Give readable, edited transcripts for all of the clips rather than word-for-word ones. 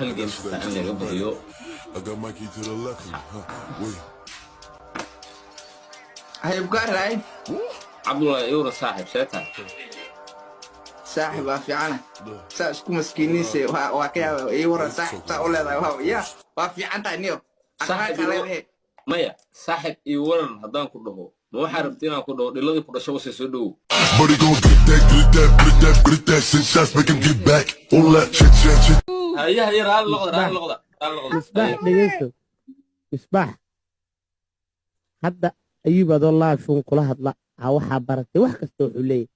هل جيم حتى أنا قبل يو هاي بقى راي عبد الله يورو صاحب شاتها صاحب في عنا ساسكو مسكينيسي وكيا يورو صاحب تقول هذا يا وفي عنا نيو صاحب مايا صاحب يورو هدان كله مو حاربتينا كله دلوقتي كله شو سيسودو Buddy gon' get that success, make him get back. All that shit. هي راه مصباح دقيقة مصباح hadda ayuub adoo laafun kula hadla waxaa baratay wax kasta wuxuu leeyahay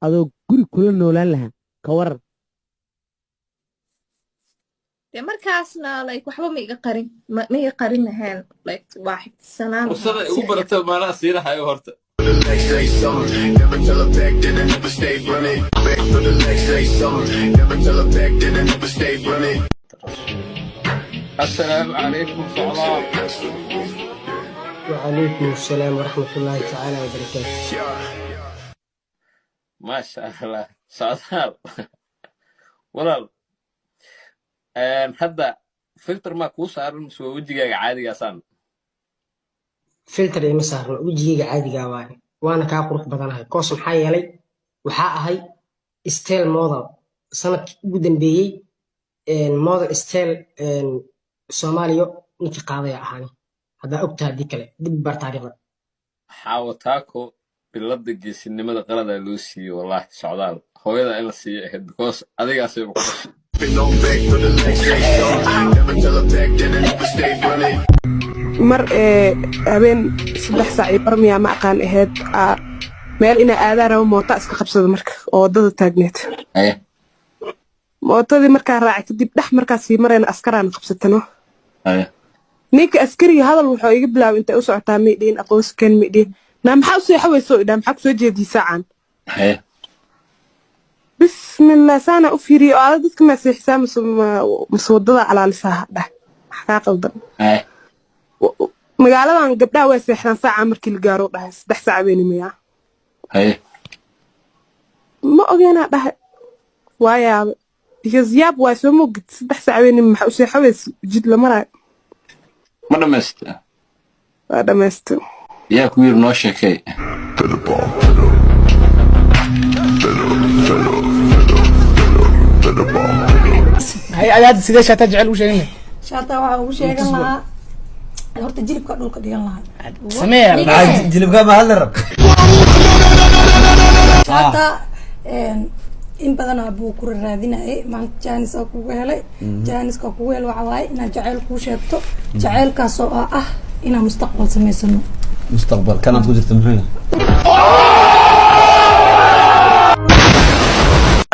adoo guri kula noolaan lahaa ka waran dee markaasna like waxba ma iga qarin lahayn like waaxid sanaan وصل وبرتب ما لا سيره هاي horta Never tell her back, then I never stay running. Back for the next day summer. Never tell her back, then I never stay running. السلام عليكم صلاة وعليكم السلام ورحمة الله تعالى وبركاته. ما شاء الله صادق والله هذا فلتر ما كوسار مسوي وجهك عادي أصلا فلتر إيه مسار وجهي عادي جواي وأنا كأقرب بدنها كوس محيا لي وحقها هي ستيل موضة سنة جدا بيجي موضة ستيل سوماليو نكى قاضي أهاني هذا أكتر دي كله دي برتاريخ حاوتاكو باللبد الجيسي نمد قلد لوسي والله سعدال هو إذا إلا سيئة بكوس أديك أسيبه mar habeen 3 saac iyo barmiya ma aqaan ahayd meel ina aadaan rabo mooto iska qabsado marka oo wadada taagneed mootadii markaa raacay kadib dhex markaa sii marayna askaraan qabsatano ninka askariga hadal wuxuu iga bilaabay inta u socotaa meedin aqoonsi kan meedin na maxaa u soo xawayso idhaa maxaa ku soo jeedii saacan bismillah sana u fiiriyo oo dadka ma seexsaa maswadada calaalisaha dhah maxaa qaldan magaaladan gabdhaha way seexdaan saaca markii la gaaro dhahay 3 saac weynimiya ma ogeena dhahay waayaa because yaab waa soo mugid 3 saac weynimi maxaa u soo xaways jid la maray ما دمست waa dhamaysto يا كوير نو شيكي هاي عاد سيده شاتا جعل وشيغن شاتا waxa uu sheegan lahaa horta jilibka dhulka dhigan lahaa samee jilibka ma hal rab shata in badan buu ku raadinayay maanta jaanis oo kugu helay jaaniska kugu hel waxa waaye inaad jacayl ku sheegto jacaylkaas oo ah inaad mustaqbal sameysano mustaqbal kana ku jirto maxay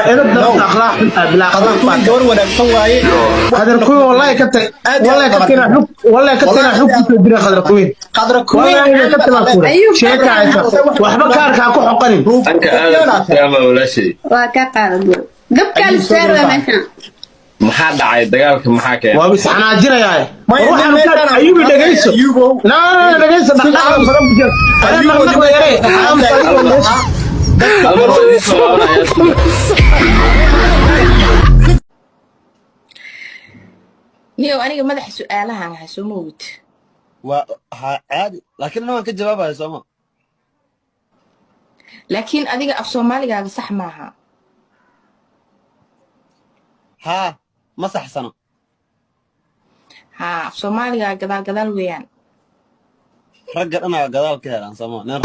أخلاق بلا أخلاق دور ولا سواي قدر كوي والله كتر والله كتر حب تدري قدر كوي والله كتر كوي شيء كعيسى وحبك كارك أكو حقني أنك أنا ولا شيء وكقال قب كان سير ومشان محاد عايد دقالك محاكي وبس أنا أجري ياي روح أنا أيوب دقيسو لا دقيسو دقالك فرم بجد أنا ما أقول يا niyo aniga madax su'aalaha waxa soo moogid عادي لكن انا ما كنت جوابها يا سما laakiin adiga af Soomaaliga sax maaha ها ما صح سنه ha af Soomaaliga gadaal weeyaan رجل انا قدال كده انا سما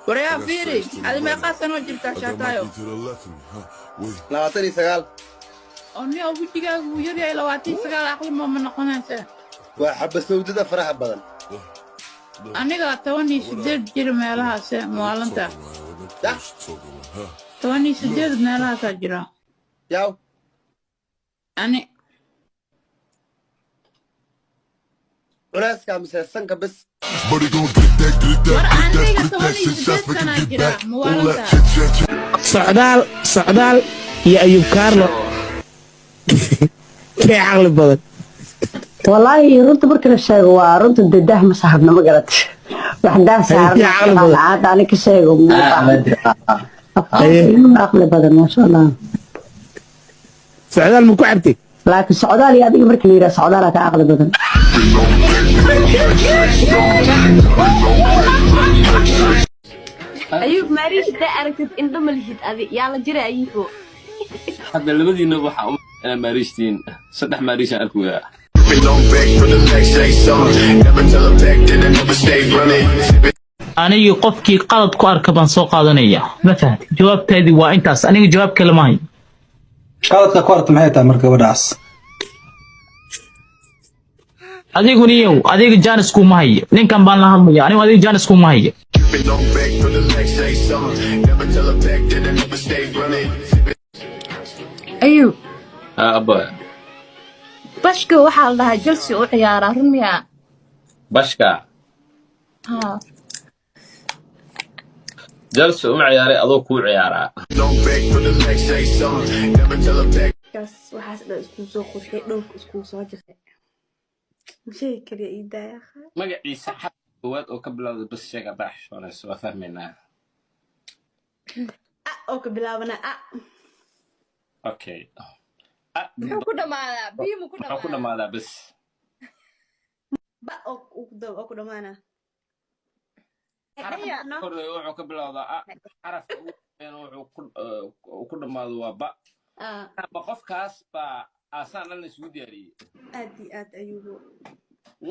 وريا فيري هذه ما قاسنو جبتا شاتايو لا تاني سجال أني أبغى تيجي ويجي إلى وقتي سجال أخلي ما نقنعه وحب سودة فرح بدن أنا قاعد توني سدير جير مالها سه معلنتا توني سدير مالها تجرا ياو أنا ولا كام سنك بس Buddy gon' get that success, make him get back. All that shit. socdaal iyo ayuub kaarlo kee caqli badan والله رنت بركنا الشيء ورنت الدده مسحبنا ما قالت وحدها سعر عاد عليك الشيء عقل بدن ما شاء الله سعدال مكو عبتي لكن سعدال يا أديك مركي ليرة سعدالك عقل بدن أيوب ماريش ده أركض إن دم الهيد أذي يلا جري أيوب حتى اللي بدي نبغى أنا ماريشتين صدق ماريش أكويا aniga qofkii qalad ku arka baan soo qaadanaya ma fahad jawaabteedii waa intaas aniga jawaab kale ma hayo qaladka ku arka maxay tahay marka gabadhaas adiga jaanis kuma hayo ninkan baan la hadlaya aniga adiga jaanis kuma hayo أيوب أبا بشكا وحال لها جلسي وعيارة رميا بشكا ها جلسة عيارة أضو كو عيارة كاس وحاسد اسكو سو قرحي دولك اسكو سو جفاء مشي كلي إيدا يا أخي مقعي سحب واد أو كبلا بس شيء قباح شو أنا سو فهمنا أوك بلاونا أوكي محو كنا مالا بيمو كنا محو كنا مالا بس با أوك دمانا كل وحو كبلا ضاء عرف وكل ما ذو با بقف كاس با أصلا لنا سودياري آد أيوب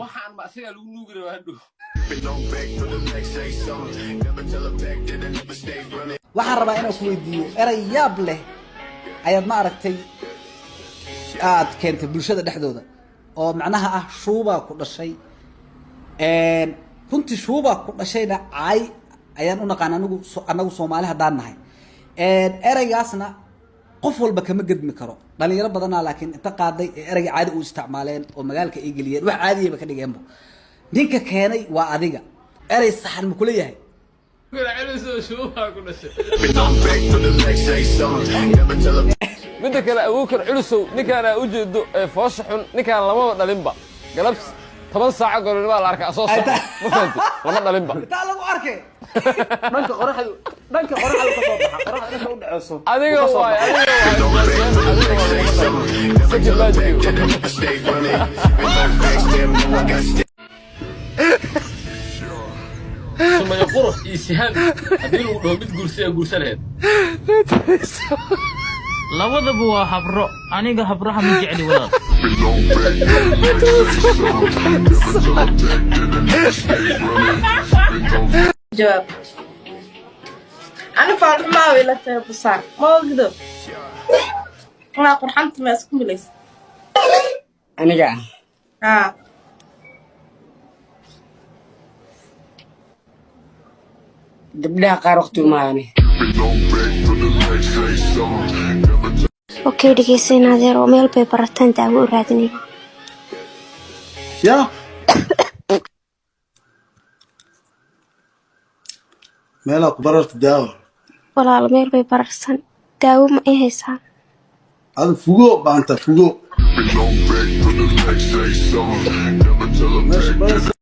waxaan ma asiga lagu nuugay waado waxaan rabaa inaan ku weydiiyo eray yaab leh ayaad ma aragtay aad keentay bulshada dhexdooda oo macnaha ah shuuba ku dhashay runtii shuuba ku dhashayna caay ayaan u naqaan anagu Soomaali hadaan nahay eraygaasna qof walba kama gadmi karo dhalinyaro badanaa laakiin inta qaaday erayga caadi u isticmaaleen oo magaalka ay galiyeen wax caadi ah ka dhigeenbo ninka keenay waa adiga eray saxan ma kula yahay midda kale awookar culusow ninkaan u jeedo foosha xun ninkaan lama dhalinba galab 10 saac goornimo la arkay soo socdo ma fahanti lama dhalinba inta lagu arkay dhanka qoraxdu ka soo baxa qoraxda u dhaceeso adiga ثم يقرح إيسهام هديله مد قرسية قرسلهد labadaba waa habro aniga habraha ma jecli walaal جواب أنا فعل ما ولا تبصر ما أقدر أنا قرحنت ما أسكم ليس أنا جا دبلها قارقتو معاني اوكي dhegeysan adeer oo meel bay barataan daawo u raadinay ya meel ku bararto daawo walaal meel bay bararsan daawo ma ay haysaa ad fugo baanta fugo